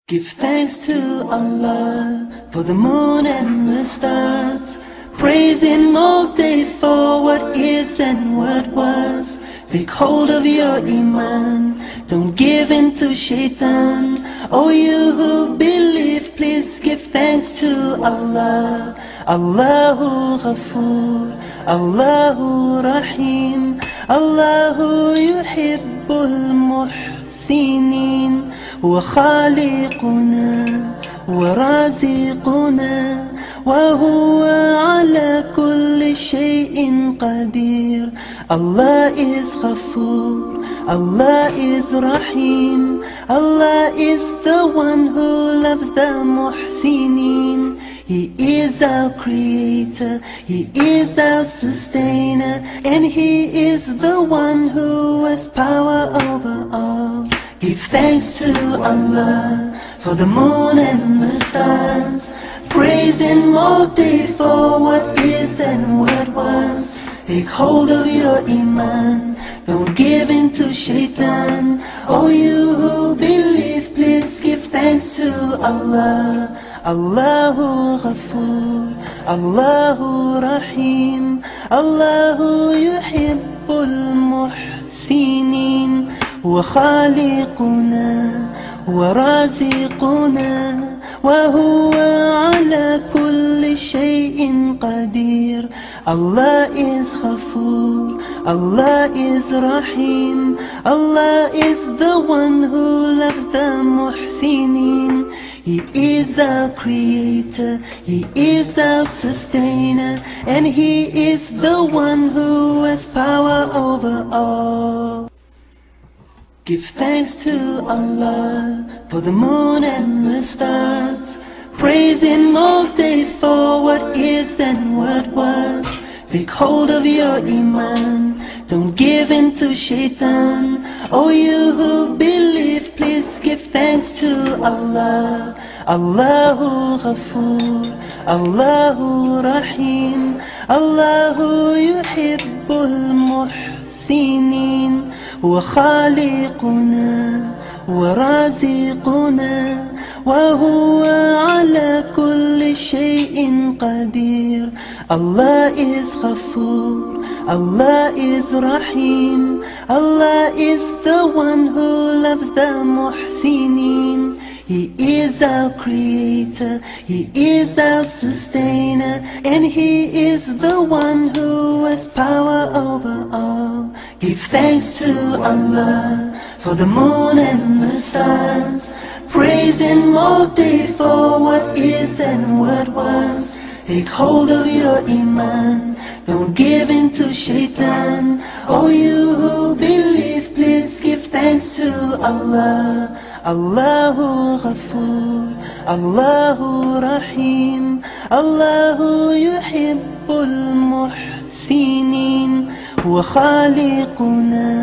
Give thanks to Allah for the moon and the stars. Praise Him all day for what is and what was. Take hold of your Iman, don't give in to Shaitan. Oh, you who believe, please give thanks to Allah. Allahu Ghafoor, Allahu Rahim, Allahu Yuhibbul Muhsinin. هو خالقنا ورازقنا وهو على كل شيء قدير. Allah is Ghafoor, Allah is Rahim, Allah is the one who loves the Muhsinin. He is our creator, He is our sustainer, and He is the one who has power over all. Give thanks to Allah for the moon and the stars. Praise Him all day for what is and what was. Take hold of your Iman, don't give in to Shaitan. Oh, you who believe, please give thanks to Allah. Allahu Ghafoor, Allahu Rahim, Allahu Yuhibbul Muhsinin. هو خالقنا ورازقنا وهو على كل شيء قدير. Allah is Ghafoor, Allah is Rahim, Allah is the one who loves the Muhsinin. He is our creator, He is our sustainer, and He is the one who has power over all. Give thanks to Allah for the moon and the stars. Praise Him all day for what is and what was. Take hold of your Iman, don't give in to Shaitan. Oh, you who believe, please give thanks to Allah. Allahu Ghafoor, Allahu Rahim, Allahu Yuhibbul Muhsinin. هو خالقنا ورازقنا وهو على كل شيء قدير. Allah is Ghafoor, Allah is Rahim, Allah is the one who loves the Muhsinin. He is our creator, He is our sustainer, and He is the one who has power over all. Give thanks to Allah for the moon and the stars. Praise Him all day for what is and what was. Take hold of your Iman, don't give in to Shaitan. Oh, you who believe, please give thanks to Allah. Allahu Ghafoor, Allahu Rahim, Allahu Yuhibbul Muhsinin. هو خالقنا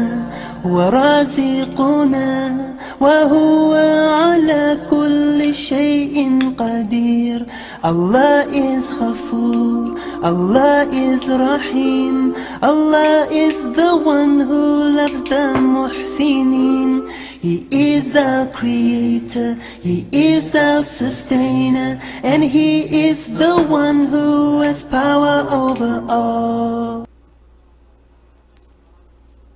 ورازقنا وهو على كل شيء قدير. Allah is Ghafoor, Allah is Rahim, Allah is the one who loves the Muhsinin. He is our creator, He is our sustainer, and He is the one who has power over all.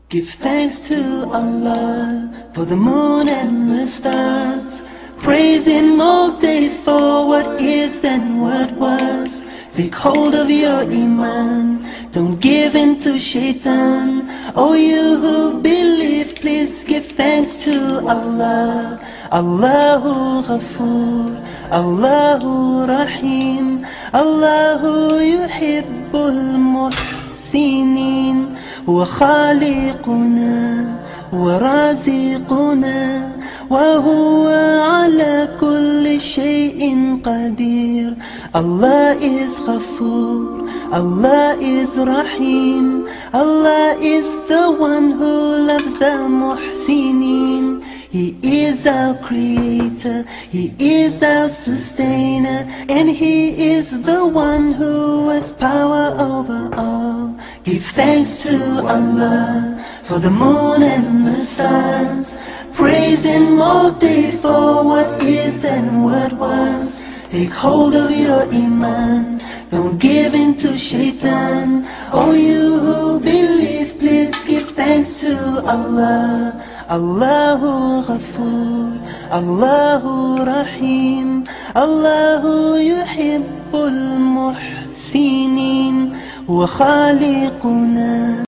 Give thanks to Allah for the moon and the stars. Praise Him all day for what is and what was. Take hold of your Iman, don't give in to Shaitan. Oh, you who believe, please give thanks to Allah. Allahu Ghafoor, Allahu Rahim, Allahu Yuhibbul Muhsinin. هو خالقنا ورازقنا وهو على كل شيء قدير. Allah is Ghafoor, Allah is Rahim, Allah is the one who loves the Muhsinin. He is our creator, He is our sustainer, and He is the one who has power over all. Give thanks to Allah for the moon and the stars. Praise Him all day for what is is and what was. Take hold of your iman, don't give in to shaitan. Oh, you who believe, please give thanks to Allah. Allahu Ghafoor, Allahu Rahim, Allahu yuhibbul muhsinin, wa khaliquna.